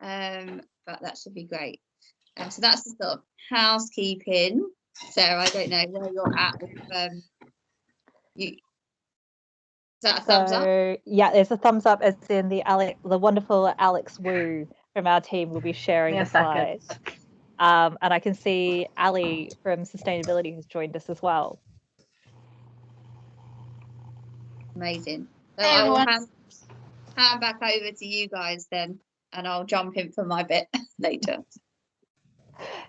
But that should be great. So that's the sort of housekeeping. Sarah, I don't know where you're at with you. Is that a thumbs up? Yeah, there's a thumbs up, as in the wonderful Alex Wu from our team will be sharing the slides. And I can see Ali from Sustainability has joined us as well. Amazing. So I will hand back over to you guys then, and I'll jump in for my bit later.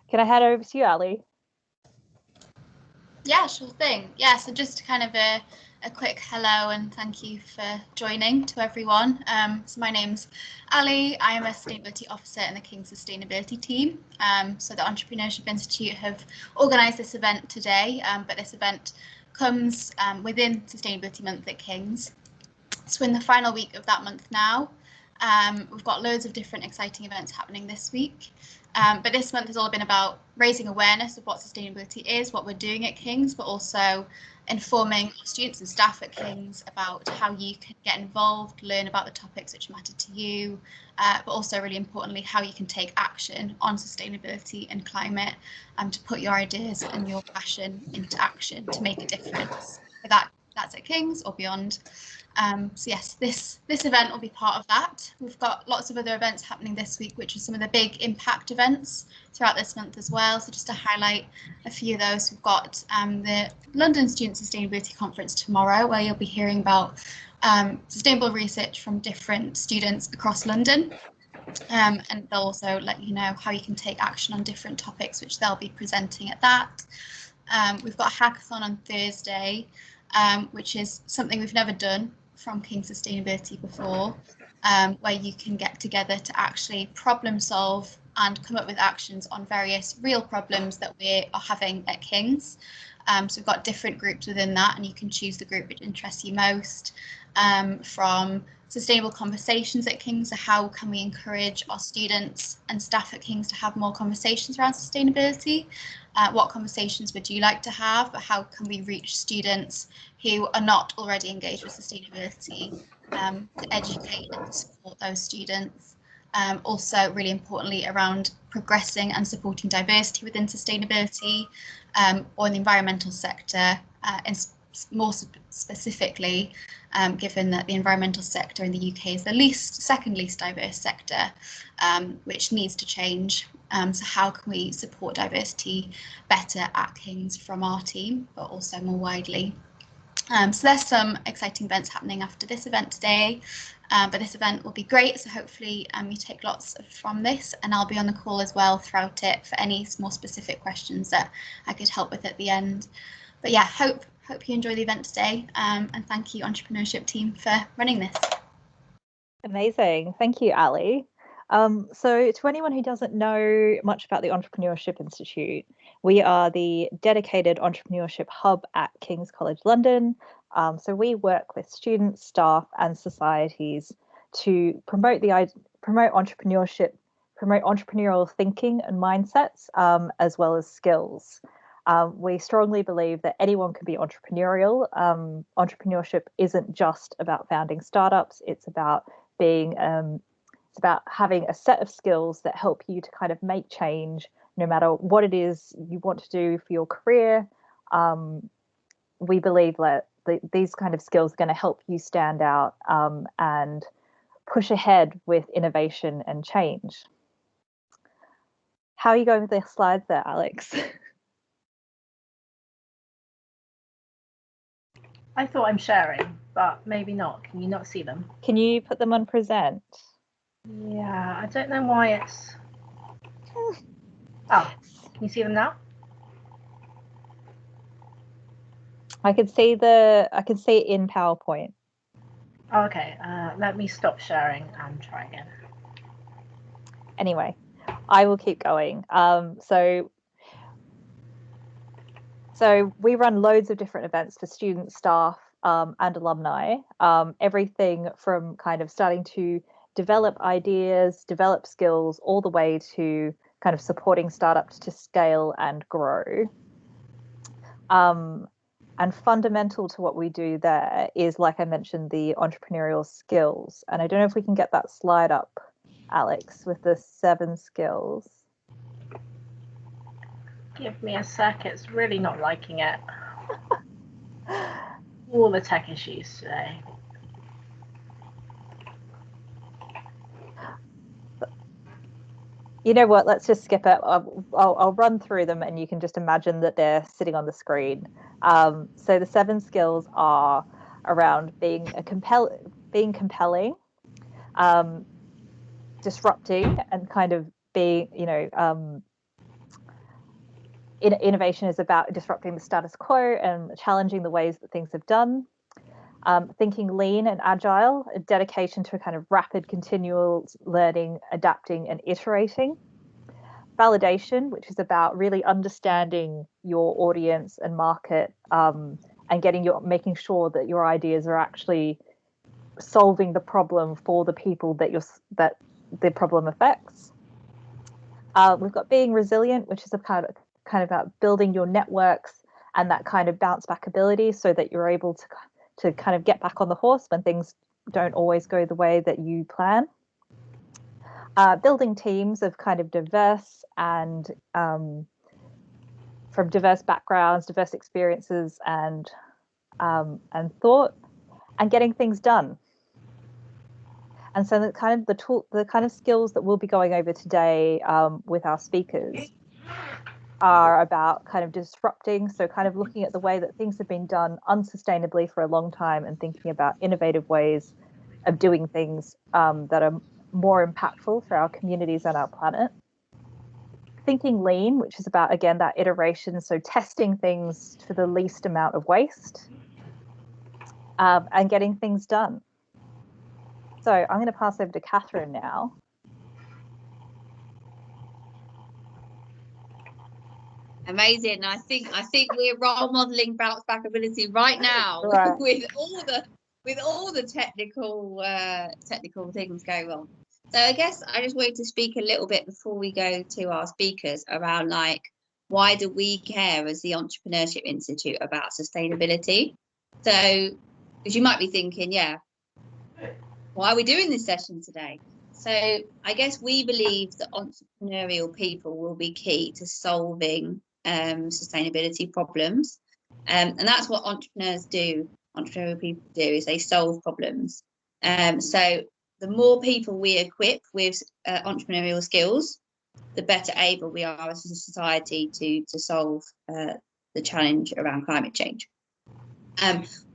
Can I hand over to you, Ali? Yeah, sure thing. Yeah, so just kind of a quick hello and thank you for joining to everyone. So my name's Ali. I am a Sustainability Officer in the King's Sustainability team. So the Entrepreneurship Institute have organised this event today, but this event comes within Sustainability Month at King's. So in the final week of that month now, we've got loads of different exciting events happening this week. But this month has all been about raising awareness of what sustainability is, what we're doing at King's, but also informing students and staff at King's about how you can get involved, learn about the topics which matter to you, but also really importantly, how you can take action on sustainability and climate, to put your ideas and your passion into action to make a difference. That's at King's or beyond. So yes, this event will be part of that. We've got lots of other events happening this week, which are some of the big impact events throughout this month as well. So just to highlight a few of those, we've got the London Student Sustainability Conference tomorrow, where you'll be hearing about sustainable research from different students across London. And they'll also let you know how you can take action on different topics, which they'll be presenting at that. We've got a hackathon on Thursday, which is something we've never done from King's Sustainability before, where you can get together to actually problem solve and come up with actions on various real problems that we are having at King's. So we've got different groups within that, and you can choose the group which interests you most, from sustainable conversations at King's. So how can we encourage our students and staff at King's to have more conversations around sustainability? What conversations would you like to have, but how can we reach students who are not already engaged with sustainability, to educate and to support those students? Also, really importantly, around progressing and supporting diversity within sustainability, or in the environmental sector, and more specifically, given that the environmental sector in the UK is the second least diverse sector, which needs to change. So how can we support diversity better at King's from our team, but also more widely? So there's some exciting events happening after this event today, but this event will be great. So hopefully you take lots from this, and I'll be on the call as well throughout it for any more specific questions that I could help with at the end. But yeah, hope you enjoy the event today, and thank you Entrepreneurship team for running this. Amazing, thank you, Ali. So to anyone who doesn't know much about the Entrepreneurship Institute, we are the dedicated entrepreneurship hub at King's College London. So we work with students, staff and societies to promote entrepreneurship, promote entrepreneurial thinking and mindsets, as well as skills. We strongly believe that anyone can be entrepreneurial. Entrepreneurship isn't just about founding startups, it's about having a set of skills that help you to kind of make change no matter what it is you want to do for your career. We believe that these kind of skills are going to help you stand out and push ahead with innovation and change. How are you going with the slides there, Alex? I thought I'm sharing, but maybe not. Can you not see them? Can you put them on present? Yeah, I don't know why it's... Oh, can you see them now? I can see it in PowerPoint. Oh, okay, let me stop sharing and try again. Anyway, I will keep going. So we run loads of different events for students, staff, and alumni. Everything from kind of starting to develop ideas, develop skills, all the way to kind of supporting startups to scale and grow. And fundamental to what we do there is, like I mentioned, the entrepreneurial skills. And I don't know if we can get that slide up Alex, with the 7 skills. Give me a sec. It's really not liking it. All the tech issues today. You know what? Let's just skip it. I'll run through them, and you can just imagine that they're sitting on the screen. So the 7 skills are around being compelling, disrupting, and kind of being, innovation is about disrupting the status quo and challenging the ways that things have done. Thinking lean and agile, a dedication to a kind of rapid, continual learning, adapting, and iterating. Validation, which is about really understanding your audience and market, and making sure that your ideas are actually solving the problem for the people that the problem affects. We've got being resilient, which is a kind of about building your networks and that kind of bounce back ability, so that you're able to kind of get back on the horse when things don't always go the way that you plan. Building teams of kind of diverse and from diverse backgrounds, diverse experiences, and thought, and getting things done. And so the kind of skills that we'll be going over today with our speakers are about kind of disrupting, so kind of looking at the way that things have been done unsustainably for a long time and thinking about innovative ways of doing things that are more impactful for our communities and our planet. Thinking lean, which is about, again, that iteration, so testing things to the least amount of waste, and getting things done. So I'm going to pass over to Catherine now. Amazing. I think we're role modeling bounce back ability right now, Right. with all the technical things going on. So I guess I just wanted to speak a little bit before we go to our speakers around, like, why do we care as the Entrepreneurship Institute about sustainability? So, because you might be thinking, why are we doing this session today? So I guess we believe that entrepreneurial people will be key to solving sustainability problems, and that's what entrepreneurs do. Entrepreneurial people do is they solve problems. So the more people we equip with entrepreneurial skills, the better able we are as a society to solve the challenge around climate change.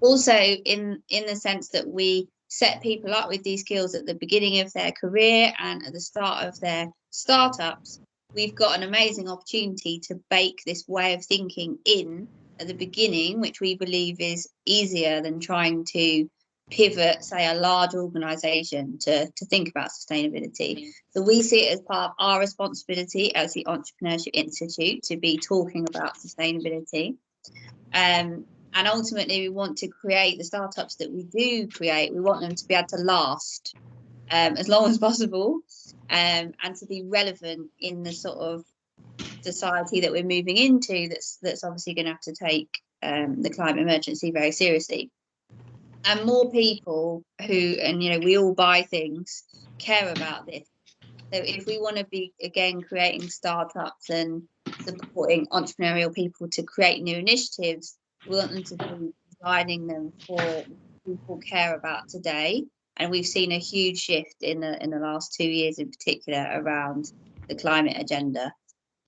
Also, in the sense that we set people up with these skills at the beginning of their career and at the start of their startups, we've got an amazing opportunity to bake this way of thinking in at the beginning, which we believe is easier than trying to pivot, say, a large organization to think about sustainability. So we see it as part of our responsibility as the Entrepreneurship Institute to be talking about sustainability. And ultimately, we want to create the startups that we do create. We want them to be able to last as long as possible, and to be relevant in the sort of society that we're moving into. That's obviously going to have to take the climate emergency very seriously. And more people we all buy things, care about this. So if we want to be, again, creating startups and supporting entrepreneurial people to create new initiatives, we want them to be designing them for what people care about today. And we've seen a huge shift in the last 2 years in particular around the climate agenda.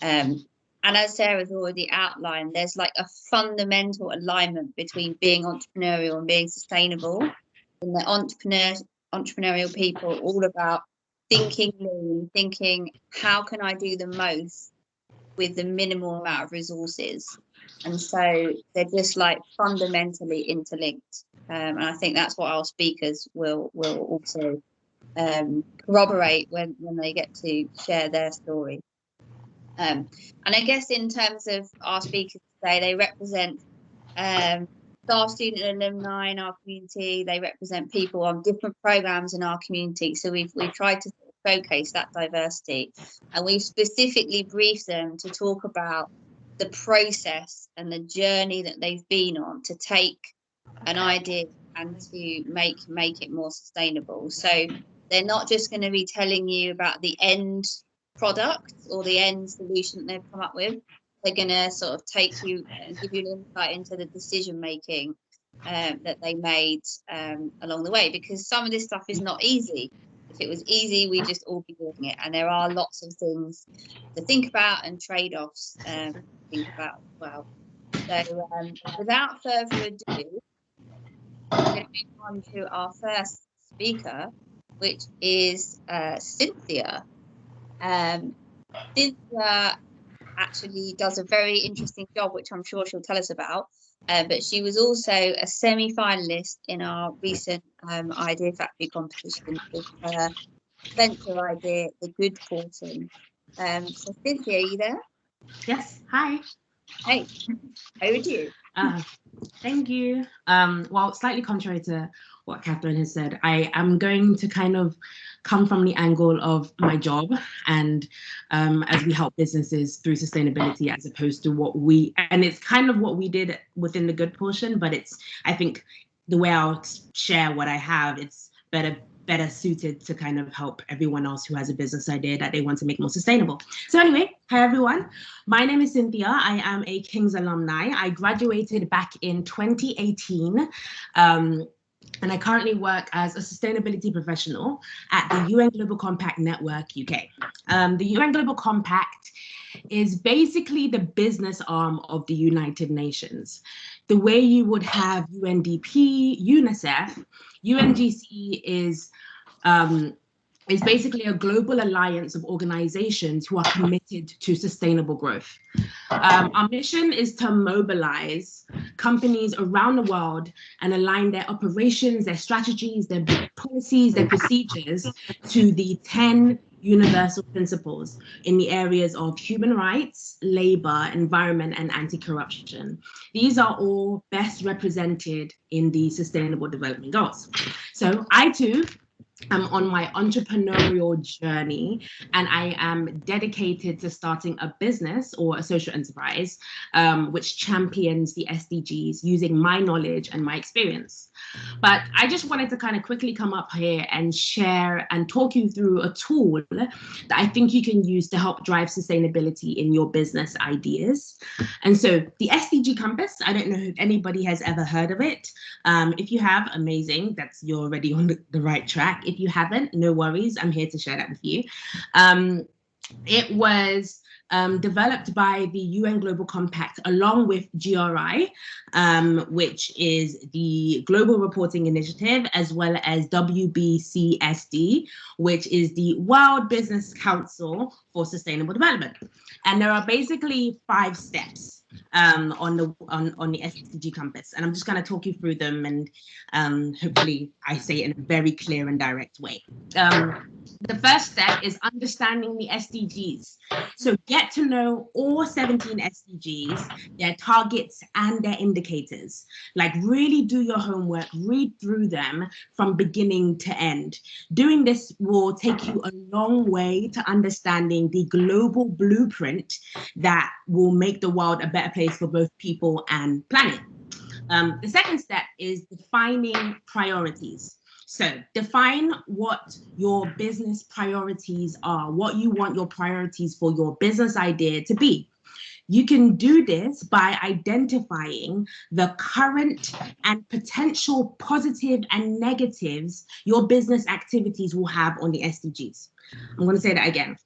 And as Sarah's already outlined, there's like a fundamental alignment between being entrepreneurial and being sustainable. And the entrepreneurial people all about thinking lean, thinking how can I do the most with the minimal amount of resources. And so they're just like fundamentally interlinked. And I think that's what our speakers will also corroborate when they get to share their story. And I guess in terms of our speakers today, they represent staff, student and alumni in our community. They represent people on different programs in our community. So we've tried to showcase that diversity, and we've specifically briefed them to talk about the process and the journey that they've been on to take an idea and to make it more sustainable. So they're not just going to be telling you about the end product or the end solution that they've come up with. They're going to sort of take you and give you an insight into the decision making that they made along the way, because some of this stuff is not easy. If it was easy, we'd just all be doing it, and there are lots of things to think about and trade-offs to think about as well. So without further ado, we're going to move on to our first speaker, which is Cynthia. Cynthia actually does a very interesting job, which I'm sure she'll tell us about. But she was also a semi-finalist in our recent Idea Factory competition with her venture idea, The Good Portion. So Cynthia, are you there? Yes. Hi. Hey, over to you. Thank you. Well, slightly contrary to what Catherine has said, I am going to kind of come from the angle of my job and as we help businesses through sustainability, as opposed to and it's kind of what we did within The Good Portion, but I think the way I'll share what I have, it's better suited to kind of help everyone else who has a business idea that they want to make more sustainable. So anyway, hi everyone. My name is Cynthia. I am a King's alumni. I graduated back in 2018. And I currently work as a sustainability professional at the UN Global Compact Network UK. The UN Global Compact is basically the business arm of the United Nations. The way you would have UNDP, UNICEF, UNGC is basically a global alliance of organizations who are committed to sustainable growth. Our mission is to mobilize companies around the world and align their operations, their strategies, their policies, their procedures to the 10 universal principles in the areas of human rights, labor, environment, and anti-corruption. These are all best represented in the Sustainable Development Goals. So I too am on my entrepreneurial journey, and I am dedicated to starting a business or a social enterprise which champions the SDGs using my knowledge and my experience. But I just wanted to kind of quickly come up here and share and talk you through a tool that I think you can use to help drive sustainability in your business ideas. And so the SDG Compass, I don't know if anybody has ever heard of it. If you have, amazing, you're already on the right track. If you haven't, no worries, I'm here to share that with you. It was developed by the UN Global Compact along with GRI, which is the Global Reporting Initiative, as well as WBCSD, which is the World Business Council for Sustainable Development. And there are basically 5 steps on the SDG Compass, and I'm just going to talk you through them, and hopefully I say it in a very clear and direct way. The first step is understanding the SDGs. So get to know all 17 SDGs, their targets and their indicators. Like really do your homework, read through them from beginning to end. Doing this will take you a long way to understanding the global blueprint that will make the world a better place for both people and planet. The second step is defining priorities. So define what your business priorities are, what you want your priorities for your business idea to be. You can do this by identifying the current and potential positive and negatives your business activities will have on the SDGs. I'm going to say that again.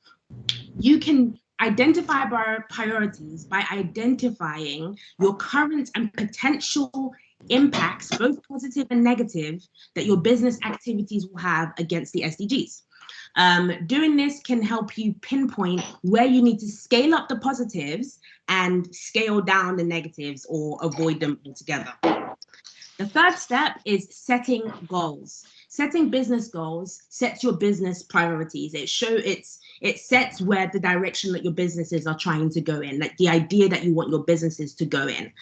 You can identify priorities by identifying your current and potential impacts, both positive and negative, that your business activities will have against the SDGs. Doing this can help you pinpoint where you need to scale up the positives and scale down the negatives or avoid them altogether. The third step is setting goals. Setting business goals sets your business priorities. It sets where the direction that your businesses are trying to go in, like the idea that you want your businesses to go in.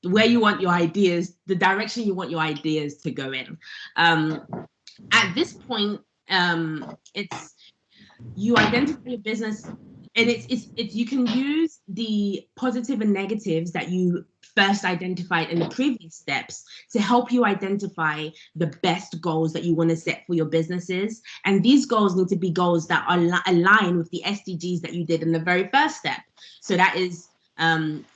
Where you want your ideas, the direction you want your ideas to go in. At this point, it's you identify your business, and it's you can use the positive and negatives that you first identified in the previous steps to help you identify the best goals that you want to set for your businesses. And these goals need to be goals that are aligned with the SDGs that you did in the very first step. So that is,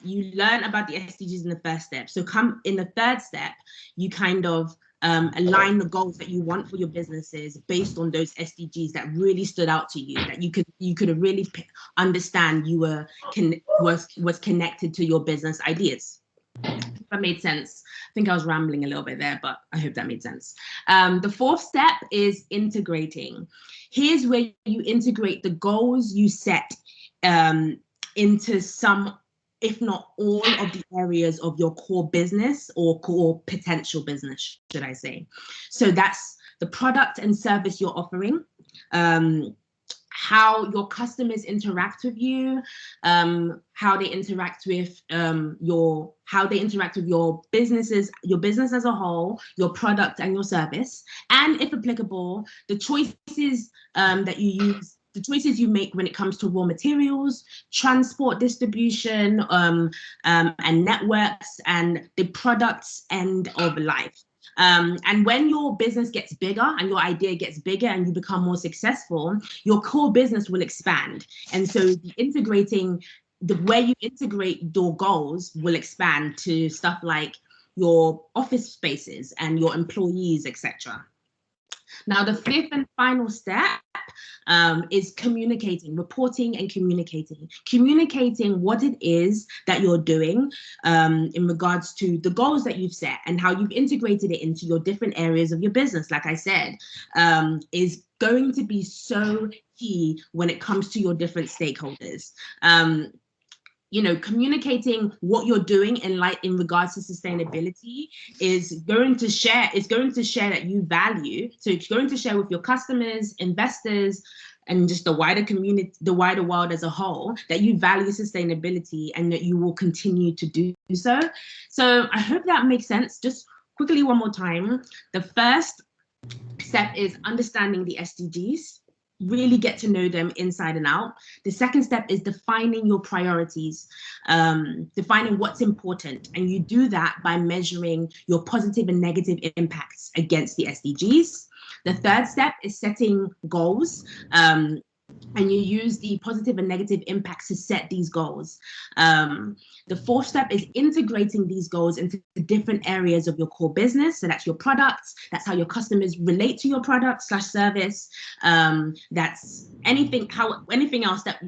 you learn about the SDGs in the first step. So come in the third step, you kind of align the goals that you want for your businesses based on those SDGs that really stood out to you, that you could really understand you were was connected to your business ideas. If that made sense. I think I was rambling a little bit there, but I hope that made sense. The fourth step is integrating. Here's where you integrate the goals you set into some, if not all, of the areas of your core business or core potential business, should I say. So that's the product and service you're offering, how your customers interact with you, how they interact with your business as a whole, your product and your service, and if applicable, the choices that you use, the choices you make when it comes to raw materials, transport, distribution, and networks, and the products end of life. And when your business gets bigger and your idea gets bigger and you become more successful, your core business will expand. And so the way you integrate your goals will expand to stuff like your office spaces and your employees, etc. Now, the fifth and final step is communicating, reporting and communicating what it is that you're doing in regards to the goals that you've set and how you've integrated it into your different areas of your business, like I said, is going to be so key when it comes to your different stakeholders. Communicating what you're doing in regards to sustainability is going to share that you value. So it's going to share with your customers, investors, and just the wider community, the wider world as a whole, that you value sustainability and that you will continue to do so. So I hope that makes sense. Just quickly one more time. The first step is understanding the SDGs. Really get to know them inside and out. The second step is defining your priorities, defining what's important. And you do that by measuring your positive and negative impacts against the SDGs. The third step is setting goals. And you use the positive and negative impacts to set these goals. The fourth step is integrating these goals into the different areas of your core business. So that's your products, that's how your customers relate to your product / service. That's anything else that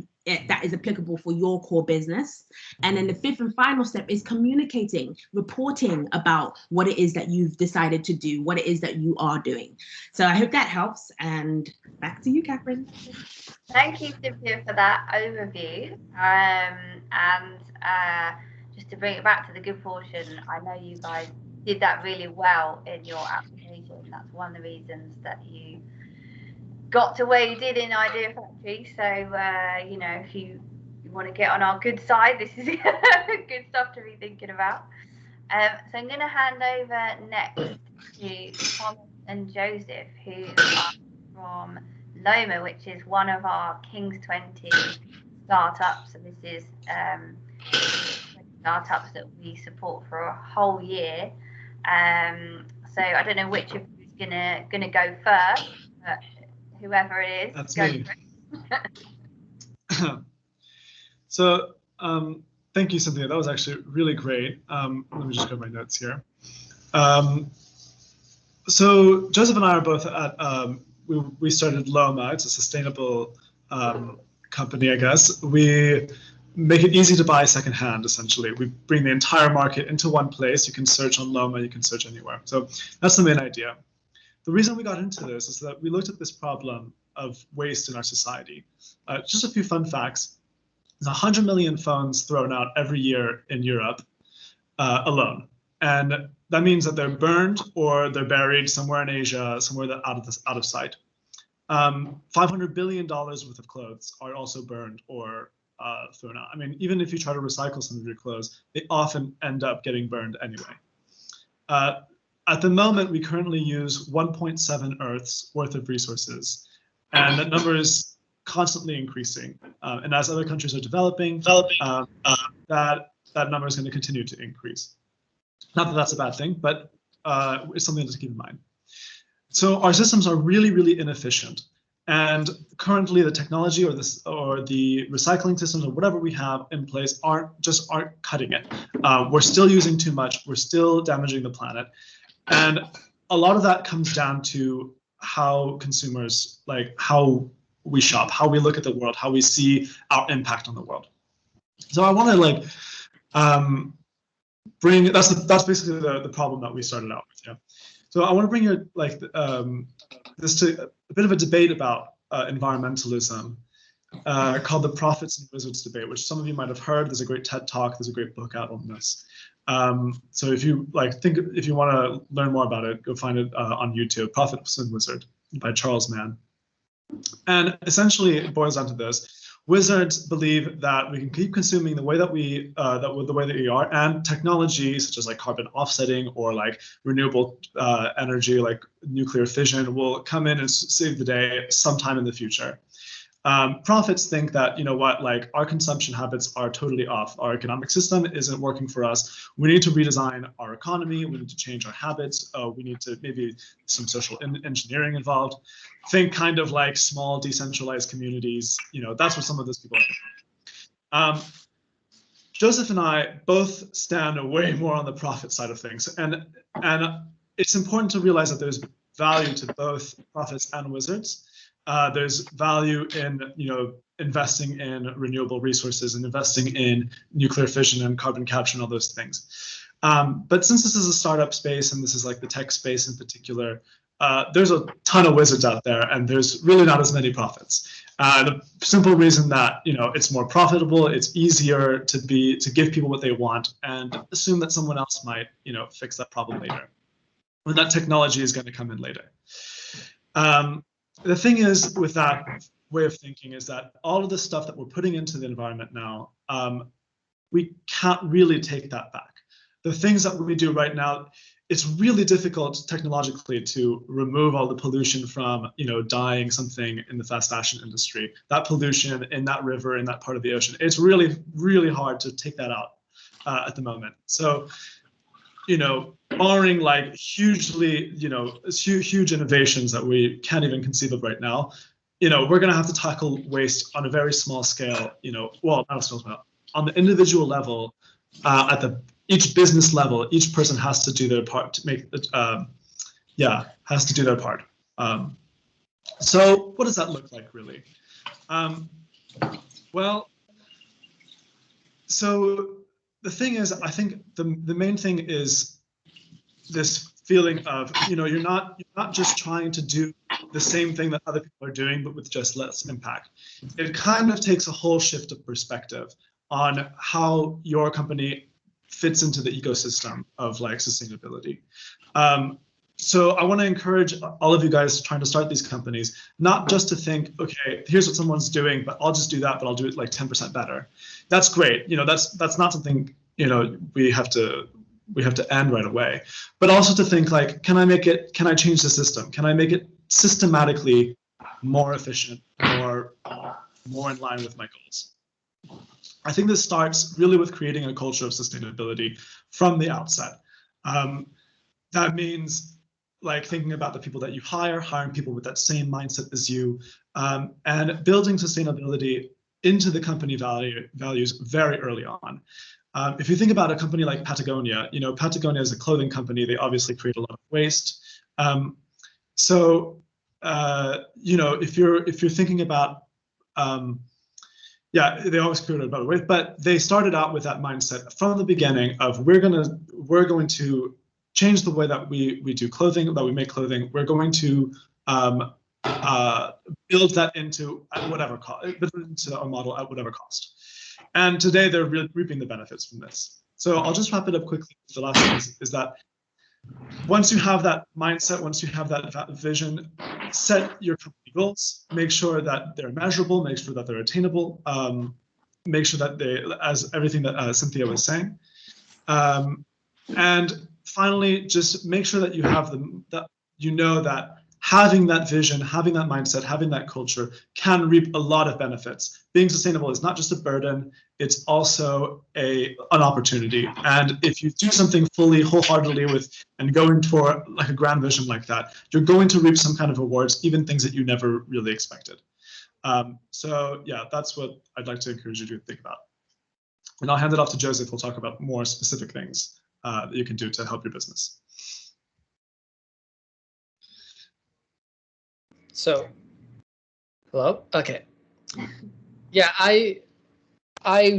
is applicable for your core business. And then the fifth and final step is communicating, reporting about what it is that you've decided to do, what it is that you are doing. So I hope that helps. And back to you, Catherine. Thank you, Cynthia, for that overview. Just to bring it back to the good portion, I know you guys did that really well in your application. That's one of the reasons that you got to where you did in Idea Factory. So, if you want to get on our good side, this is good stuff to be thinking about. So I'm going to hand over next to Thomas and Joseph, who are from Loma, which is one of our King's 20 startups. So this is startups that we support for a whole year. So I don't know which of you is gonna go first, but whoever it is, that's go me. for it. So thank you, Cynthia. That was actually really great. Let me just grab my notes here. So Joseph and I are both at we started Loma. It's a sustainable company, I guess. We make it easy to buy secondhand, essentially. We bring the entire market into one place. You can search on Loma, you can search anywhere. So that's the main idea. The reason we got into this is that we looked at this problem of waste in our society. Just a few fun facts. There's 100 million phones thrown out every year in Europe alone. And that means that they're burned or they're buried somewhere in Asia, somewhere out of sight. $500 billion worth of clothes are also burned or thrown out. I mean, even if you try to recycle some of your clothes, they often end up getting burned anyway. At the moment, we currently use 1.7 Earths worth of resources, and that number is constantly increasing. And as other countries are developing, that that number is going to continue to increase. Not that that's a bad thing, but it's something to keep in mind. So our systems are really, really inefficient. And currently the technology or the recycling systems or whatever we have in place aren't cutting it. We're still using too much. We're still damaging the planet. And a lot of that comes down to how consumers, like how we shop, how we look at the world, how we see our impact on the world. So I want to like bring, that's basically the problem that we started out with. Yeah. So I want to bring you like this to a bit of a debate about environmentalism called the Prophets and Wizards debate, which some of you might have heard. There's a great TED Talk. There's a great book out on this. So if you if you want to learn more about it, go find it on YouTube. Prophets and Wizard by Charles Mann. And essentially, it boils down to this. Wizards believe that we can keep consuming the way that we are, and technology such as like carbon offsetting or like renewable energy like nuclear fission will come in and save the day sometime in the future. Prophets think that, you know what, like our consumption habits are totally off. Our economic system isn't working for us. We need to redesign our economy. We need to change our habits. We need to maybe some social engineering involved. Think kind of like small decentralized communities. You know, that's what some of those people are thinking. Joseph and I both stand way more on the prophet side of things. And it's important to realize that there's value to both prophets and wizards. There's value in, you know, investing in renewable resources and investing in nuclear fission and carbon capture and all those things. But since this is a startup space and this is like the tech space in particular, there's a ton of wizards out there and there's really not as many prophets. The simple reason that, you know, it's more profitable, it's easier to give people what they want and assume that someone else might, you know, fix that problem later. When that technology is going to come in later. The thing is with that way of thinking is that all of the stuff that we're putting into the environment now, we can't really take that back. The things that we do right now, it's really difficult technologically to remove all the pollution from, you know, dyeing something in the fast fashion industry. That pollution in that river, in that part of the ocean, it's really, really hard to take that out at the moment. So, you know, barring like hugely, you know, huge innovations that we can't even conceive of right now, you know, we're going to have to tackle waste on a very small scale, you know, well, not a small scale, on the individual level, at the each business level, each person has to do their part to make it, has to do their part. So what does that look like really? Well, so the thing is, I think the main thing is this feeling of, you know, you're not just trying to do the same thing that other people are doing, but with just less impact. It kind of takes a whole shift of perspective on how your company fits into the ecosystem of like sustainability. So I want to encourage all of you guys trying to start these companies, not just to think, okay, here's what someone's doing, but I'll just do that, but I'll do it like 10% better. That's great. You know, that's not something, you know, we have to end right away, but also to think like, can I change the system? Can I make it systematically more efficient, more in line with my goals? I think this starts really with creating a culture of sustainability from the outset. That means like thinking about the people that you hire, hiring people with that same mindset as you, and building sustainability into the company values very early on. If you think about a company like Patagonia, you know, Patagonia is a clothing company. They obviously create a lot of waste. You know, if you're thinking about, they always create a lot of waste, but they started out with that mindset from the beginning of we're going to change the way that we do clothing, that we make clothing. We're going to build that into whatever cost, into our model at whatever cost. And today they're reaping the benefits from this. So I'll just wrap it up quickly. The last thing is that once you have that mindset, once you have that vision, set your company goals, make sure that they're measurable, make sure that they're attainable, make sure that they, as everything that Cynthia was saying. And finally, just make sure that you have that you know that having that vision, having that mindset, having that culture can reap a lot of benefits. Being sustainable is not just a burden, it's also an opportunity. And if you do something fully, wholeheartedly with and going for like a grand vision like that, you're going to reap some kind of rewards, even things that you never really expected. So yeah, that's what I'd like to encourage you to think about. And I'll hand it off to Joseph, who'll talk about more specific things that you can do to help your business. So, hello? Okay. Yeah, I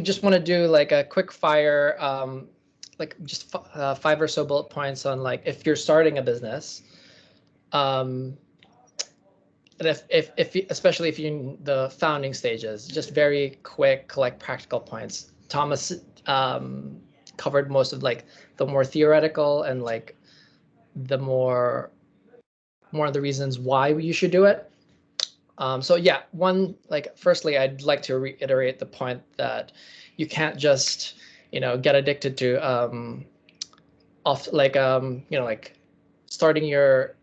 just want to do like a quick fire, like just 5 or so bullet points on like if you're starting a business, and if especially if you're in the founding stages, just very quick like practical points. Thomas covered most of like the more theoretical and like the more of the reasons why you should do it. So yeah, firstly, I'd like to reiterate the point that you can't just, get addicted to starting your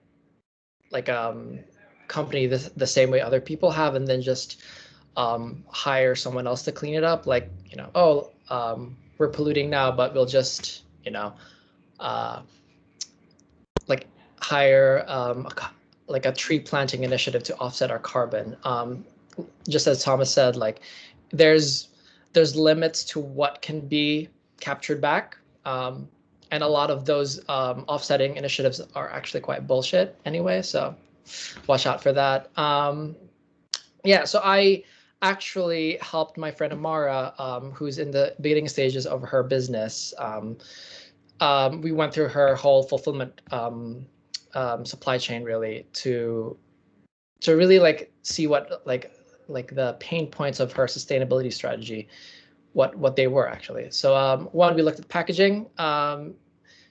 company the same way other people have, and then just hire someone else to clean it up. Like, we're polluting now, but we'll just, hire a tree planting initiative to offset our carbon. Just as Thomas said, like there's limits to what can be captured back. And a lot of those offsetting initiatives are actually quite bullshit anyway, so watch out for that. Yeah, so I actually helped my friend Amara, who's in the beginning stages of her business. We went through her whole fulfillment supply chain really to really like see what like the pain points of her sustainability strategy, what they were actually. So one, we looked at packaging.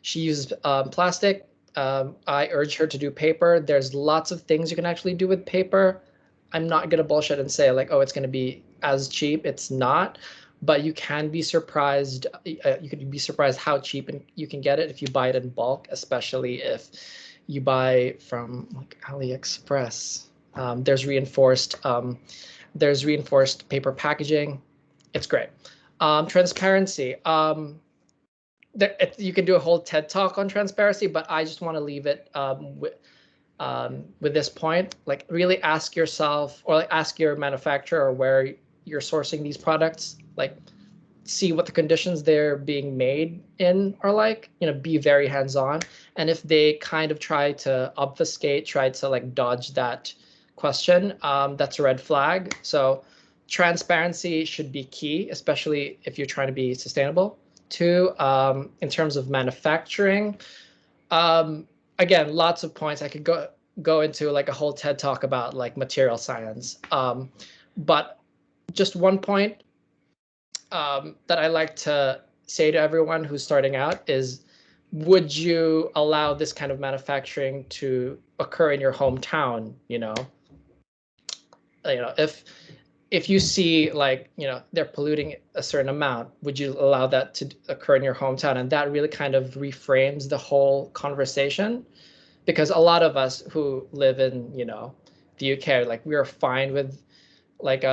She uses plastic. I urged her to do paper. There's lots of things you can actually do with paper. I'm not gonna bullshit and say like, oh, it's gonna be as cheap. It's not, but you can be surprised. You could be surprised how cheap you can get it if you buy it in bulk, especially if you buy from like AliExpress. There's reinforced paper packaging. It's great. Transparency. You can do a whole TED talk on transparency, but I just want to leave it with this point. Like really ask yourself, or like ask your manufacturer where you're sourcing these products. Like see what the conditions they're being made in are like. Be very hands-on. And if they kind of try to obfuscate, try to like dodge that question, that's a red flag. So transparency should be key, especially if you're trying to be sustainable. 2, in terms of manufacturing, again, lots of points. I could go into like a whole TED talk about like material science, but just one point that I like to say to everyone who's starting out is, would you allow this kind of manufacturing to occur in your hometown? If you see like, they're polluting a certain amount, would you allow that to occur in your hometown? And that really kind of reframes the whole conversation, because a lot of us who live in, the UK, like we are fine with like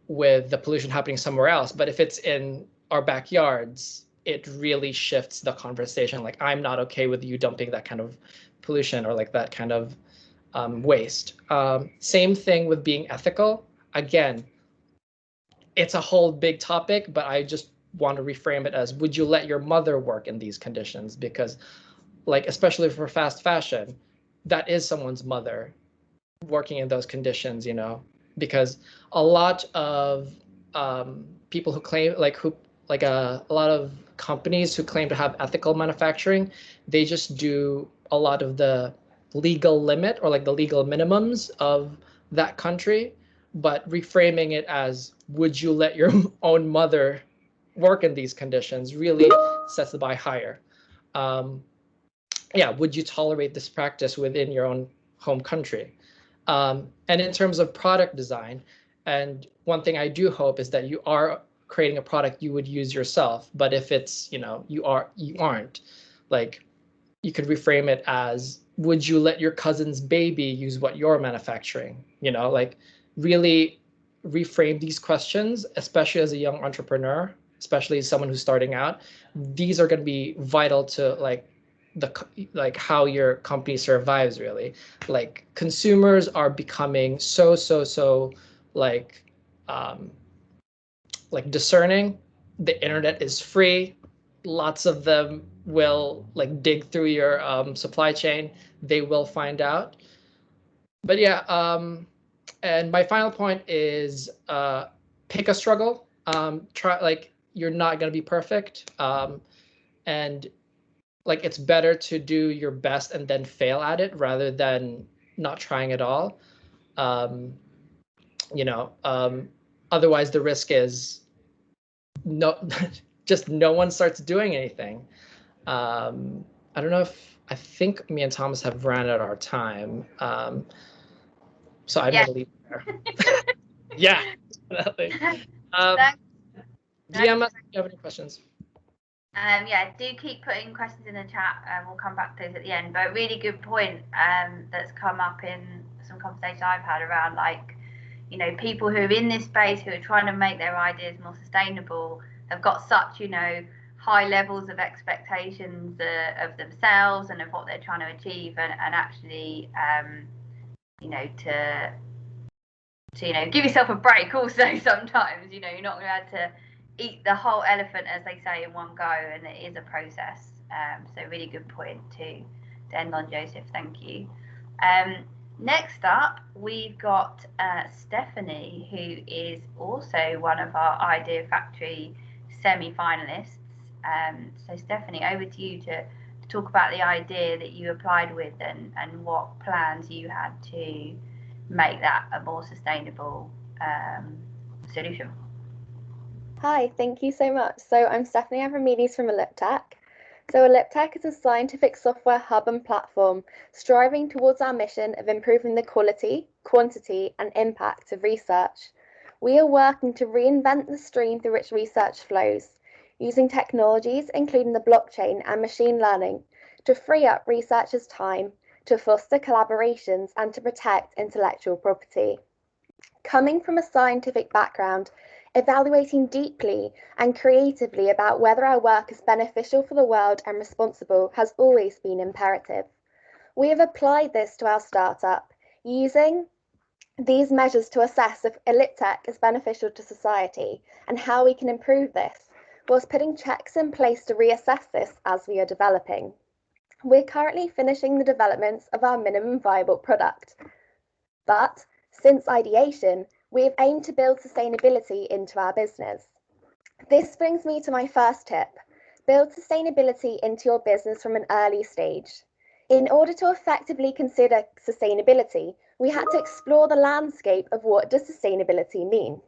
with the pollution happening somewhere else. But if it's in our backyards, it really shifts the conversation. Like, I'm not okay with you dumping that kind of pollution or like that kind of waste. Same thing with being ethical. Again, it's a whole big topic, but I just want to reframe it as, would you let your mother work in these conditions? Because like, especially for fast fashion, that is someone's mother working in those conditions, because a lot of people who claim a lot of companies who claim to have ethical manufacturing, they just do a lot of the legal limit or like the legal minimums of that country. But reframing it as, would you let your own mother work in these conditions, really sets the bar higher. Yeah, would you tolerate this practice within your own home country? And in terms of product design, and one thing I do hope is that you are creating a product you would use yourself. But if it's, you aren't, like, you could reframe it as, would you let your cousin's baby use what you're manufacturing? You know, like really reframe these questions, especially as a young entrepreneur, especially as someone who's starting out. These are going to be vital to like how your company survives, really. Like consumers are becoming so like discerning. The internet is free. Lots of them will like dig through your supply chain. They will find out. But yeah, and my final point is pick a struggle. Try, like, you're not going to be perfect. And like, it's better to do your best and then fail at it rather than not trying at all. You know, otherwise the risk is just no one starts doing anything. I don't know if, I think me and Thomas have ran out our time. So I'm gonna leave it there. Yeah, definitely. DM us if you have any questions. Yeah, do keep putting questions in the chat, and we'll come back to those at the end. But a really good point that's come up in some conversations I've had around, like, you know, people who are in this space who are trying to make their ideas more sustainable have got such, you know, high levels of expectations of themselves and of what they're trying to achieve, and actually, you know, to you know, give yourself a break also sometimes. You know, you're not allowed to eat the whole elephant, as they say, in one go, and it is a process. So really good point to end on, Joseph. Thank you. Next up, we've got Stephanie, who is also one of our Idea Factory semi-finalists. So Stephanie, over to you to talk about the idea that you applied with, and what plans you had to make that a more sustainable solution. Hi, thank you so much. So I'm Stephanie Avramidis from Elliptech. So Elliptech is a scientific software hub and platform striving towards our mission of improving the quality, quantity, and impact of research. We are working to reinvent the stream through which research flows, using technologies including the blockchain and machine learning to free up researchers' time, to foster collaborations, and to protect intellectual property. Coming from a scientific background, evaluating deeply and creatively about whether our work is beneficial for the world and responsible has always been imperative. We have applied this to our startup, using these measures to assess if Elliptech is beneficial to society and how we can improve this, whilst putting checks in place to reassess this as we are developing. We're currently finishing the developments of our minimum viable product, but since ideation, we have aimed to build sustainability into our business. This brings me to my first tip: build sustainability into your business from an early stage. In order to effectively consider sustainability, we had to explore the landscape of what does sustainability mean.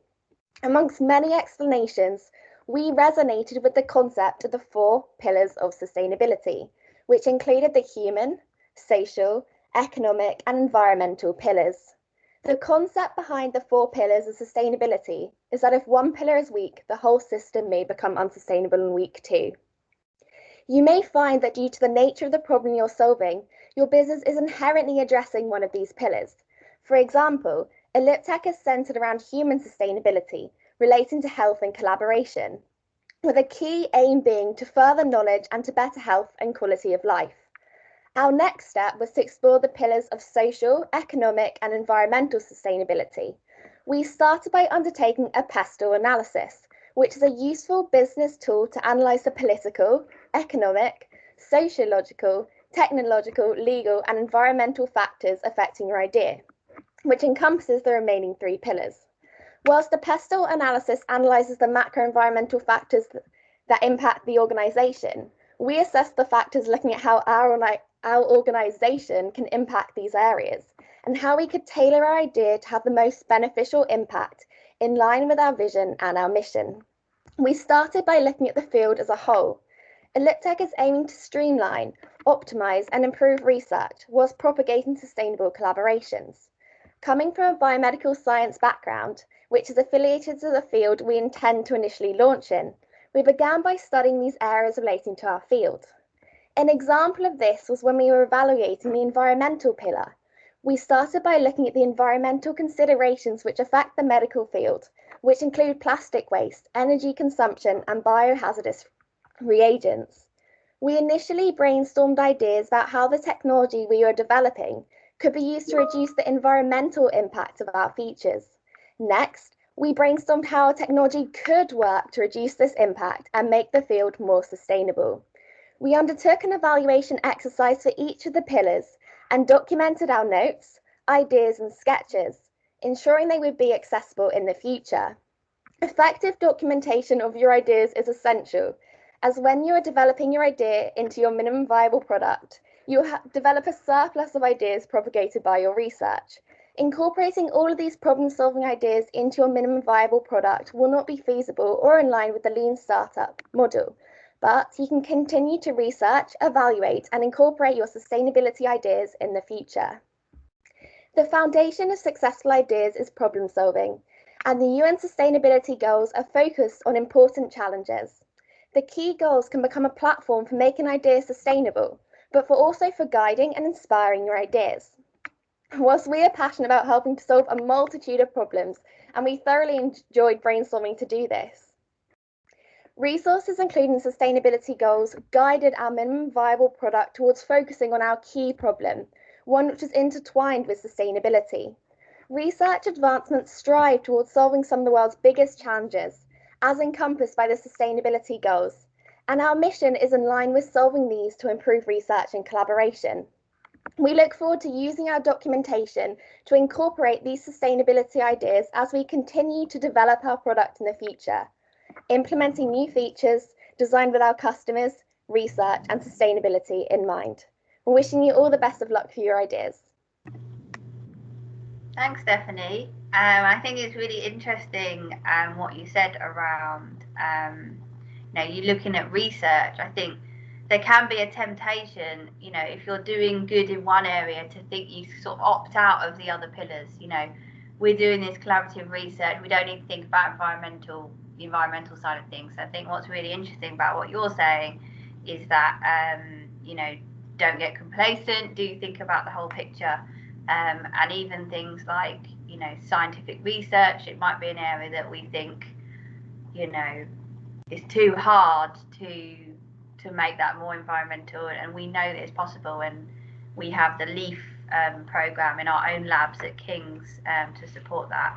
Amongst many explanations, we resonated with the concept of the 4 pillars of sustainability, which included the human, social, economic, and environmental pillars. The concept behind the 4 pillars of sustainability is that if one pillar is weak, the whole system may become unsustainable and weak too. You may find that due to the nature of the problem you're solving, your business is inherently addressing one of these pillars. For example, Elliptech is centered around human sustainability, relating to health and collaboration, with a key aim being to further knowledge and to better health and quality of life. Our next step was to explore the pillars of social, economic, and environmental sustainability. We started by undertaking a pestle analysis, which is a useful business tool to analyse the political, economic, sociological, technological, legal, and environmental factors affecting your idea, which encompasses the remaining 3 pillars. Whilst the pestle analysis analyses the macro-environmental factors that impact the organisation, we assess the factors looking at how our organisation can impact these areas, and how we could tailor our idea to have the most beneficial impact in line with our vision and our mission. We started by looking at the field as a whole. Elliptech is aiming to streamline, optimise, and improve research whilst propagating sustainable collaborations. Coming from a biomedical science background, which is affiliated to the field we intend to initially launch in, we began by studying these areas relating to our field. An example of this was when we were evaluating the environmental pillar. We started by looking at the environmental considerations which affect the medical field, which include plastic waste, energy consumption, and biohazardous reagents. We initially brainstormed ideas about how the technology we were developing could be used to reduce the environmental impact of our features. Next, we brainstormed how our technology could work to reduce this impact and make the field more sustainable. We undertook an evaluation exercise for each of the pillars and documented our notes, ideas, and sketches, ensuring they would be accessible in the future. Effective documentation of your ideas is essential, as when you are developing your idea into your minimum viable product, you will develop a surplus of ideas propagated by your research. Incorporating all of these problem-solving ideas into your minimum viable product will not be feasible or in line with the lean startup model, but you can continue to research, evaluate, and incorporate your sustainability ideas in the future. The foundation of successful ideas is problem-solving, and the UN Sustainability Goals are focused on important challenges. The key goals can become a platform for making ideas sustainable, but also for guiding and inspiring your ideas. Whilst we are passionate about helping to solve a multitude of problems, and we thoroughly enjoyed brainstorming to do this, resources including sustainability goals guided our minimum viable product towards focusing on our key problem, one which is intertwined with sustainability. Research advancements strive towards solving some of the world's biggest challenges, as encompassed by the sustainability goals, and our mission is in line with solving these to improve research and collaboration. We look forward to using our documentation to incorporate these sustainability ideas as we continue to develop our product in the future, implementing new features designed with our customers, research, and sustainability in mind. We're wishing you all the best of luck for your ideas. Thanks, Stephanie. I think it's really interesting what you said around, you're looking at research. I think there can be a temptation, if you're doing good in one area, to think you sort of opt out of the other pillars. We're doing this collaborative research. We don't need to think about the environmental side of things. So I think what's really interesting about what you're saying is that, don't get complacent. Do think about the whole picture. And even things like, scientific research, it might be an area that we think, is too hard to make that more environmental, and we know that it's possible, and we have the LEAF program in our own labs at King's to support that.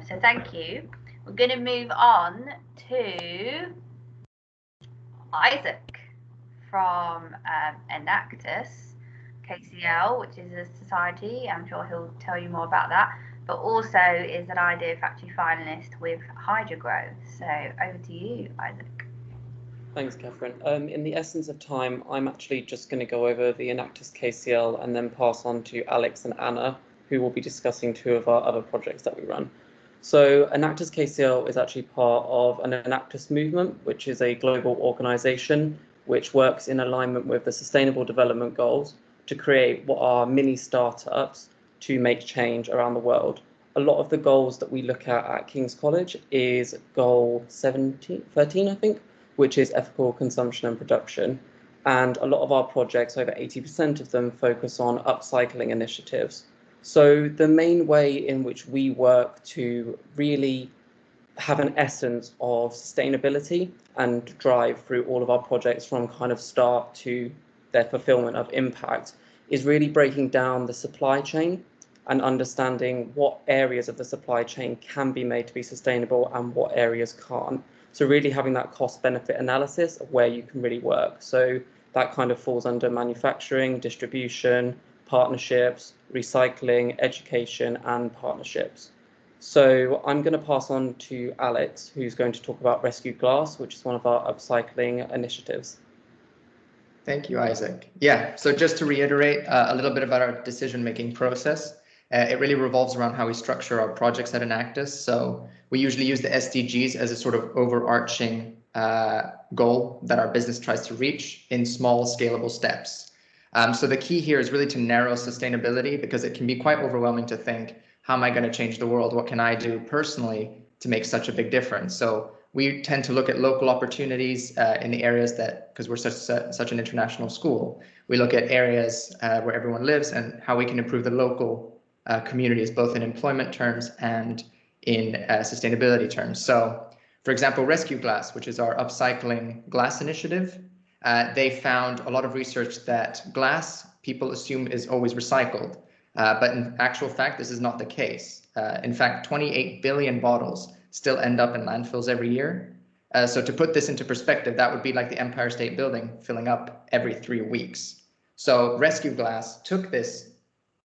So thank you. We're going to move on to Isaac from Enactus KCL, which is a society. I'm sure he'll tell you more about that, but also is an Idea Factory finalist with Hydrogrow. So over to you, Isaac. Thanks, Catherine. In the essence of time, I'm actually just going to go over the Enactus KCL and then pass on to Alex and Anna, who will be discussing two of our other projects that we run. So Enactus KCL is actually part of an Enactus movement, which is a global organization which works in alignment with the Sustainable Development Goals to create what are mini startups to make change around the world. A lot of the goals that we look at King's College is goal 13, I think, which is ethical consumption and production. And a lot of our projects, over 80% of them, focus on upcycling initiatives. So the main way in which we work to really have an essence of sustainability and drive through all of our projects from kind of start to their fulfillment of impact is really breaking down the supply chain and understanding what areas of the supply chain can be made to be sustainable and what areas can't. So really having that cost benefit analysis of where you can really work. So that kind of falls under manufacturing, distribution, partnerships, recycling, education, and partnerships. So I'm going to pass on to Alex, who's going to talk about Rescue Glass, which is one of our upcycling initiatives. Thank you, Isaac. Yeah, so just to reiterate a little bit about our decision-making process, it really revolves around how we structure our projects at Enactus. So we usually use the SDGs as a sort of overarching goal that our business tries to reach in small, scalable steps. So the key here is really to narrow sustainability, because it can be quite overwhelming to think, how am I going to change the world? What can I do personally to make such a big difference? So we tend to look at local opportunities in the areas that, because we're such an international school, we look at areas where everyone lives and how we can improve the local communities, both in employment terms and in sustainability terms. So, for example, Rescue Glass, which is our upcycling glass initiative, they found a lot of research that glass people assume is always recycled, but in actual fact, this is not the case. In fact, 28 billion bottles still end up in landfills every year. So to put this into perspective, that would be like the Empire State Building filling up every 3 weeks. So Rescue Glass took this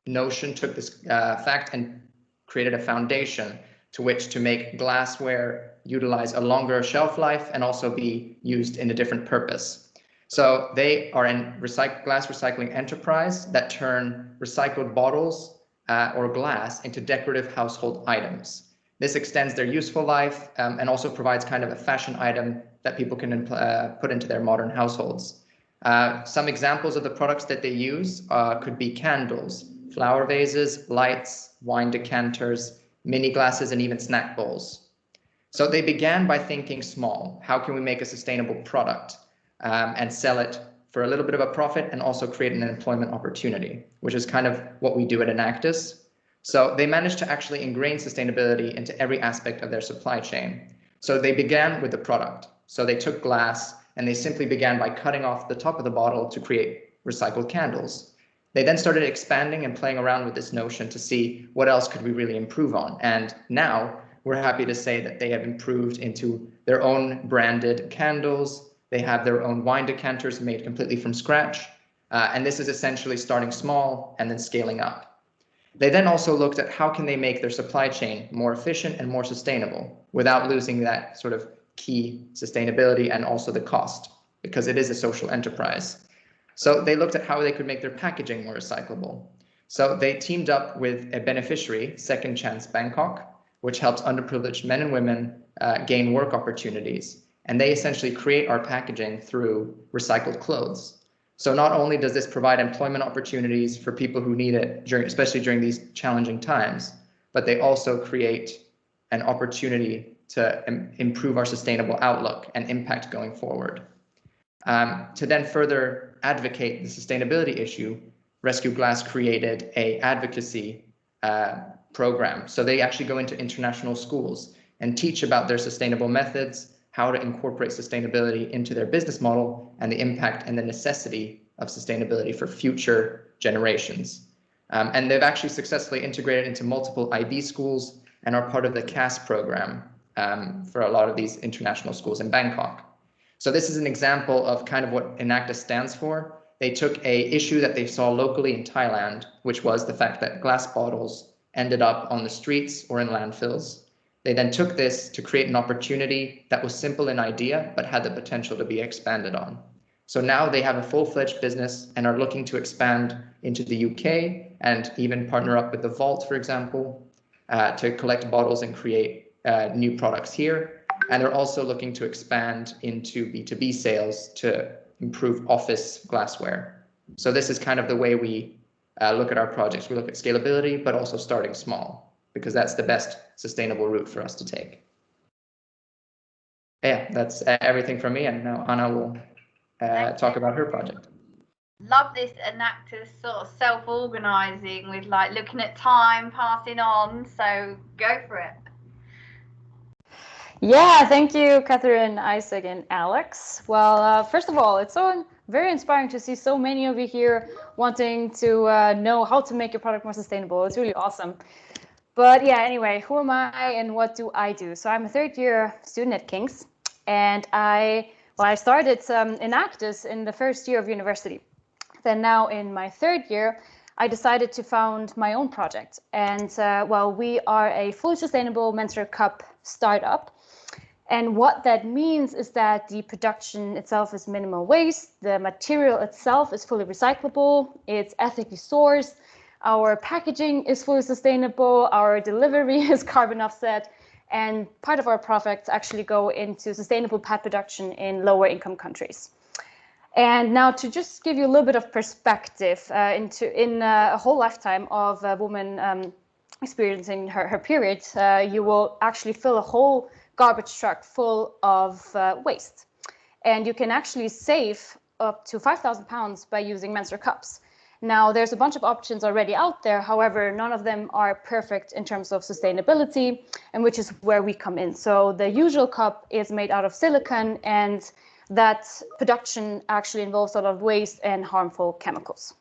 notion, took this fact, and created a foundation to which to make glassware utilize a longer shelf life and also be used in a different purpose. So they are a glass recycling enterprise that turn recycled bottles or glass into decorative household items. This extends their useful life and also provides kind of a fashion item that people can put into their modern households. Some examples of the products that they use could be candles, flower vases, lights, wine decanters, mini glasses, and even snack bowls. So they began by thinking small. How can we make a sustainable product and sell it for a little bit of a profit and also create an employment opportunity, which is kind of what we do at Enactus. So they managed to actually ingrain sustainability into every aspect of their supply chain. So they began with the product. So they took glass and they simply began by cutting off the top of the bottle to create recycled candles. They then started expanding and playing around with this notion to see what else could we really improve on. And now we're happy to say that they have improved into their own branded candles. They have their own wine decanters made completely from scratch. And this is essentially starting small and then scaling up. They then also looked at how can they make their supply chain more efficient and more sustainable without losing that sort of key sustainability and also the cost, because it is a social enterprise. So they looked at how they could make their packaging more recyclable. So they teamed up with a beneficiary, Second Chance Bangkok, which helps underprivileged men and women gain work opportunities. And they essentially create our packaging through recycled clothes. So not only does this provide employment opportunities for people who need it, especially during these challenging times, but they also create an opportunity to improve our sustainable outlook and impact going forward. To then further advocate the sustainability issue, Rescue Glass created an advocacy program. So they actually go into international schools and teach about their sustainable methods, how to incorporate sustainability into their business model, and the impact and the necessity of sustainability for future generations. And they've actually successfully integrated into multiple IB schools and are part of the CAS program for a lot of these international schools in Bangkok. So this is an example of kind of what Enactus stands for. They took an issue that they saw locally in Thailand, which was the fact that glass bottles ended up on the streets or in landfills. They then took this to create an opportunity that was simple in idea, but had the potential to be expanded on. So now they have a full-fledged business and are looking to expand into the UK and even partner up with the Vault, for example, to collect bottles and create new products here. And they're also looking to expand into B2B sales to improve office glassware. So this is kind of the way we look at our projects. We look at scalability, but also starting small, because that's the best sustainable route for us to take. Yeah, that's everything from me. And now Anna will talk about her project. Love this Enactus sort of self-organizing with like looking at time, passing on. So go for it. Yeah, thank you, Catherine, Isaac, and Alex. Well, first of all, it's so very inspiring to see so many of you here wanting to know how to make your product more sustainable. It's really awesome. But yeah, anyway, who am I and what do I do? So I'm a third-year student at King's, and I started Enactus in the first year of university. Then now in my third year, I decided to found my own project. And we are a fully sustainable menstrual cup startup. And what that means is that the production itself is minimal waste, the material itself is fully recyclable, it's ethically sourced, our packaging is fully sustainable, our delivery is carbon offset, and part of our profits actually go into sustainable pad production in lower income countries. And now to just give you a little bit of perspective in a whole lifetime of a woman experiencing her period, you will actually fill a whole garbage truck full of waste. And you can actually save up to 5,000 pounds by using menstrual cups. Now, there's a bunch of options already out there. However, none of them are perfect in terms of sustainability, and which is where we come in. So the usual cup is made out of silicone, and that production actually involves a lot of waste and harmful chemicals.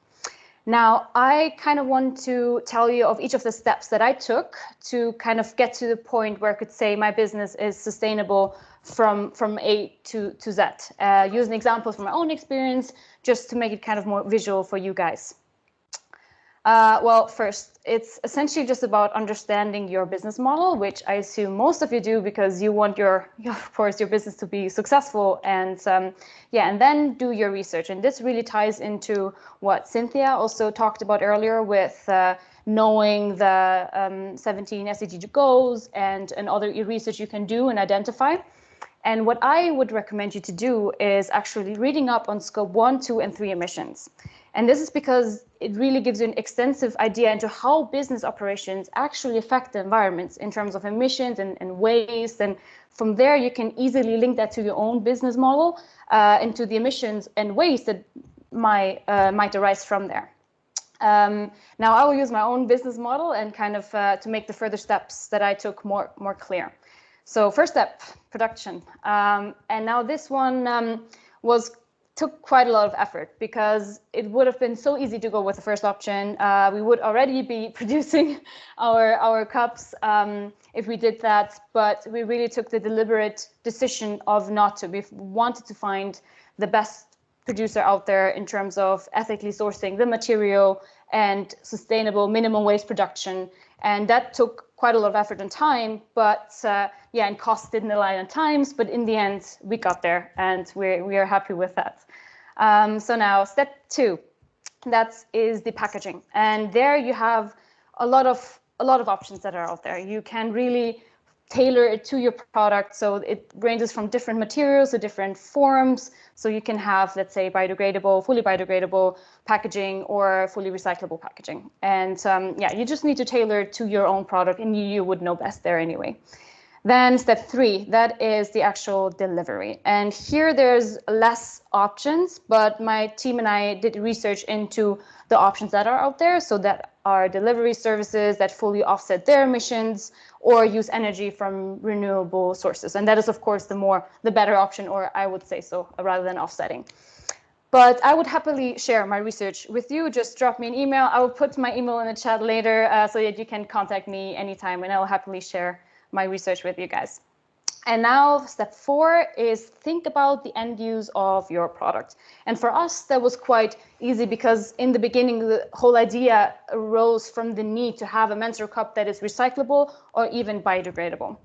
Now, I kind of want to tell you of each of the steps that I took to kind of get to the point where I could say my business is sustainable from A to Z, using examples from my own experience, just to make it kind of more visual for you guys. Well, first, it's essentially just about understanding your business model, which I assume most of you do because you want of course, your business to be successful. And and then do your research. And this really ties into what Cynthia also talked about earlier with knowing the 17 SDG goals and other research you can do and identify. And what I would recommend you to do is actually reading up on scope 1, 2, and 3 emissions. And this is because it really gives you an extensive idea into how business operations actually affect the environments in terms of emissions and waste. And from there, you can easily link that to your own business model, into the emissions and waste that might arise from there. Now, I will use my own business model and kind of to make the further steps that I took more clear. So first step, production. And now this one took quite a lot of effort because it would have been so easy to go with the first option. We would already be producing our cups if we did that, but we really took the deliberate decision of not to. We wanted to find the best producer out there in terms of ethically sourcing the material and sustainable minimum waste production. And that took quite a lot of effort and time, but and cost didn't align at times, but in the end, we got there and we are happy with that. So now step 2, that is the packaging. And there you have a lot of options that are out there. You can really tailor it to your product. So it ranges from different materials to different forms. So you can have, let's say, biodegradable, fully biodegradable packaging or fully recyclable packaging. And you just need to tailor it to your own product, and you would know best there anyway. Then step 3, that is the actual delivery. And here there's less options, but my team and I did research into the options that are out there. So that are delivery services that fully offset their emissions or use energy from renewable sources. And that is, of course, the better option, or I would say so, rather than offsetting. But I would happily share my research with you. Just drop me an email. I will put my email in the chat later so that you can contact me anytime, and I will happily share my research with you guys. And now step 4 is think about the end use of your product. And for us, that was quite easy because in the beginning, the whole idea arose from the need to have a menstrual cup that is recyclable or even biodegradable.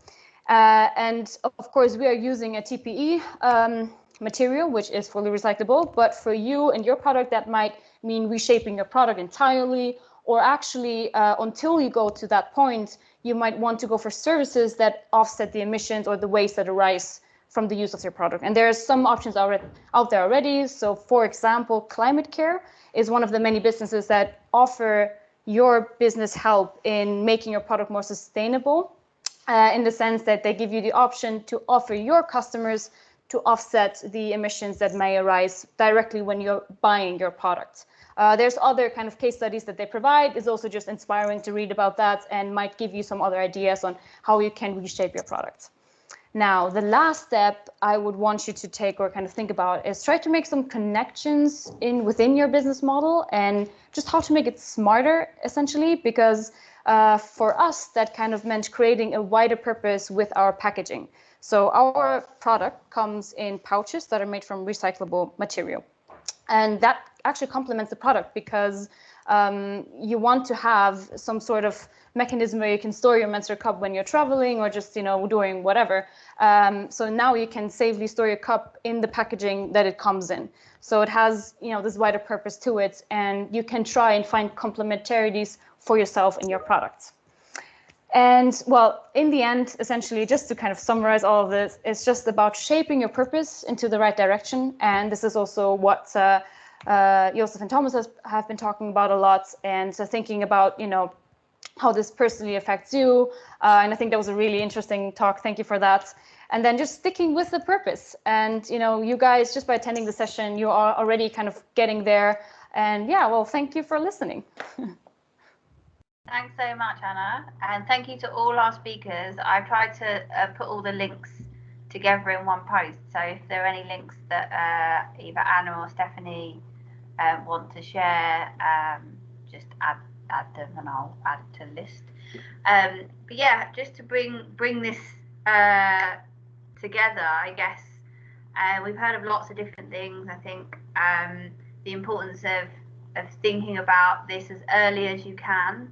And of course, we are using a TPE material, which is fully recyclable. But for you and your product, that might mean reshaping your product entirely, or actually until you go to that point, you might want to go for services that offset the emissions or the waste that arise from the use of your product. And there are some options out there already. So for example, Climate Care is one of the many businesses that offer your business help in making your product more sustainable, in the sense that they give you the option to offer your customers to offset the emissions that may arise directly when you're buying your product. There's other kind of case studies that they provide. It's also just inspiring to read about that and might give you some other ideas on how you can reshape your product. Now, the last step I would want you to take or kind of think about is try to make some connections within your business model and just how to make it smarter, essentially, because for us, that kind of meant creating a wider purpose with our packaging. So our product comes in pouches that are made from recyclable material. And that actually complements the product because you want to have some sort of mechanism where you can store your menstrual cup when you're traveling or just, doing whatever. So now you can safely store your cup in the packaging that it comes in. So it has, this wider purpose to it, and you can try and find complementarities for yourself and your products. And well, in the end, essentially, just to kind of summarize all of this, it's just about shaping your purpose into the right direction. And this is also what Joseph and Thomas have been talking about a lot. And so thinking about, how this personally affects you. And I think that was a really interesting talk. Thank you for that. And then just sticking with the purpose. And, you know, you guys, just by attending the session, you are already kind of getting there. And yeah, well, thank you for listening. Thanks so much, Anna. And thank you to all our speakers. I've tried to put all the links together in one post. So if there are any links that either Anna or Stephanie want to share, just add them and I'll add it to the list. But yeah, just to bring this together, I guess we've heard of lots of different things. I think the importance of thinking about this as early as you can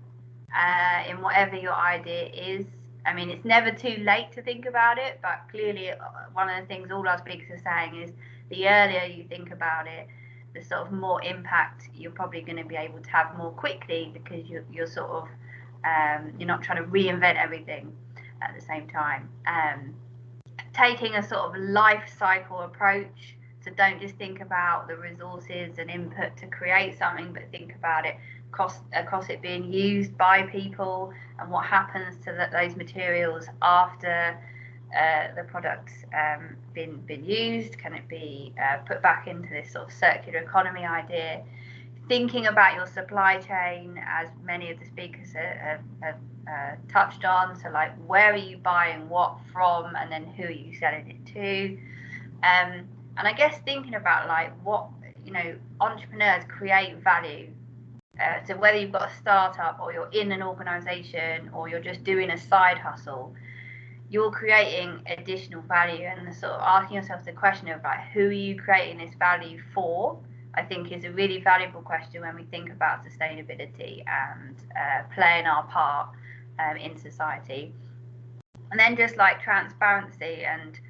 in whatever your idea is. I mean, it's never too late to think about it, but clearly one of the things all our speakers are saying is the earlier you think about it, the sort of more impact you're probably going to be able to have more quickly, because you're sort of you're not trying to reinvent everything at the same time. Taking a sort of life cycle approach, so don't just think about the resources and input to create something, but think about it across it being used by people and what happens to those materials after the product's been used. Can it be put back into this sort of circular economy idea? Thinking about your supply chain, as many of the speakers have touched on. So like, where are you buying what from, and then who are you selling it to? And I guess thinking about like what, you know, entrepreneurs create value. So whether you've got a startup or you're in an organization or you're just doing a side hustle, you're creating additional value, and the sort of asking yourself the question of like, who are you creating this value for, I think is a really valuable question when we think about sustainability and playing our part in society. And then just like transparency and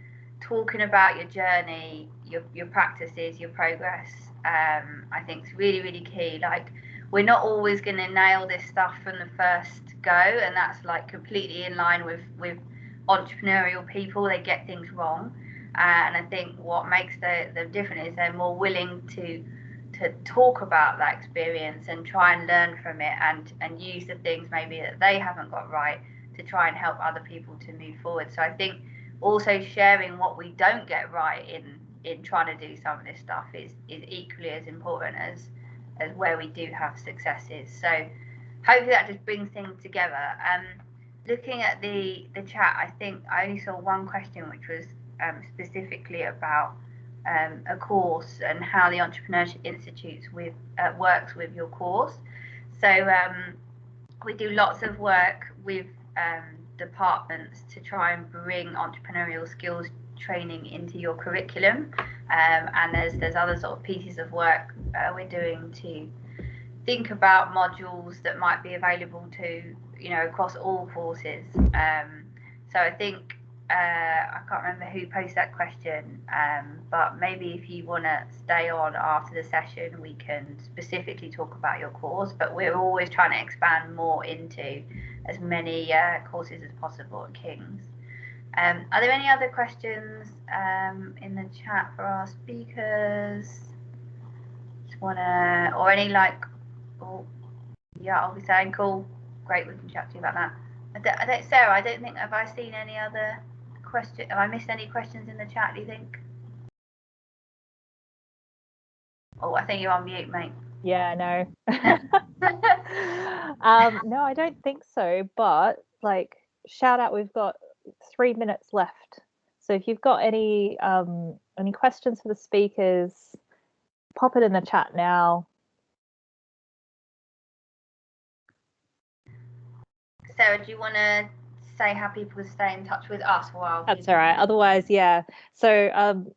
talking about your journey, your practices, your progress, I think is really, really key. Like, we're not always going to nail this stuff from the first go, and that's like completely in line with entrepreneurial people. They get things wrong, and I think what makes them different is they're more willing to talk about that experience and try and learn from it, and use the things maybe that they haven't got right to try and help other people to move forward. So I think also sharing what we don't get right in trying to do some of this stuff is equally as important as where we do have successes. So hopefully that just brings things together. Looking at the chat, I think I only saw one question, which was specifically about a course and how the Entrepreneurship Institute works with your course. So we do lots of work with departments to try and bring entrepreneurial skills training into your curriculum, and there's other sort of pieces of work we're doing to think about modules that might be available to, you know, across all courses. So I think I can't remember who posed that question, but maybe if you want to stay on after the session, we can specifically talk about your course. But we're always trying to expand more into as many courses as possible at King's. Are there any other questions in the chat for our speakers? Just wanna, or any like, oh yeah, I'll be saying cool, great, we can chat to you about that. Sarah, I don't think, have I seen any other question? Have I missed any questions in the chat, do you think? Oh, I think you're on mute, mate. Yeah, no. No, I don't think so, but like, shout out, we've got 3 minutes left. So if you've got any questions for the speakers, pop it in the chat now. Sarah, do you want to say how people can stay in touch with us while? That's all right. Otherwise, yeah. So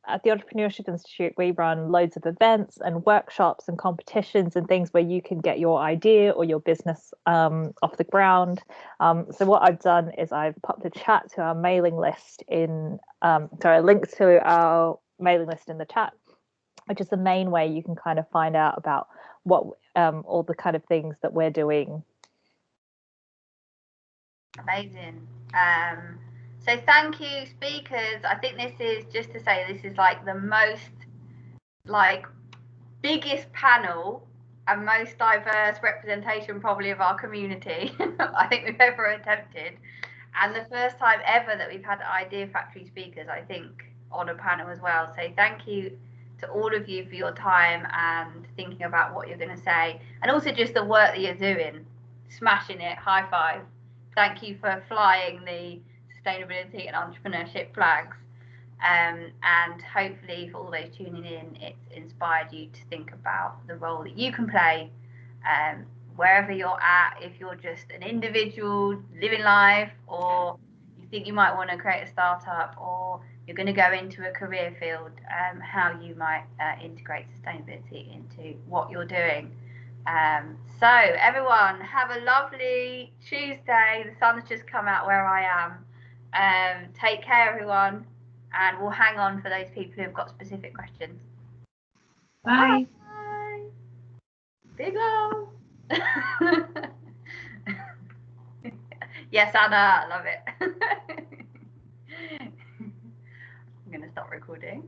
at the Entrepreneurship Institute, we run loads of events and workshops and competitions and things where you can get your idea or your business off the ground. So what I've done is I've popped a chat to our mailing list in, a link to our mailing list in the chat, which is the main way you can kind of find out about what all the kind of things that we're doing. Amazing. So thank you, speakers. I think this is, just to say, this is like the most biggest panel and most diverse representation probably of our community I think we've ever attempted, and the first time ever that we've had Idea Factory speakers, I think, on a panel as well. So thank you to all of you for your time and thinking about what you're going to say, and also just the work that you're doing, smashing it. High five. Thank you for flying the sustainability and entrepreneurship flags. And hopefully for all those tuning in, it's inspired you to think about the role that you can play wherever you're at. If you're just an individual living life, or you think you might want to create a startup, or you're going to go into a career field, how you might integrate sustainability into what you're doing. So everyone, have a lovely Tuesday. The sun's just come out where I am. Take care, everyone. And we'll hang on for those people who've got specific questions. Bye. Bye. Big love. Yes, Anna, I love it. I'm going to stop recording.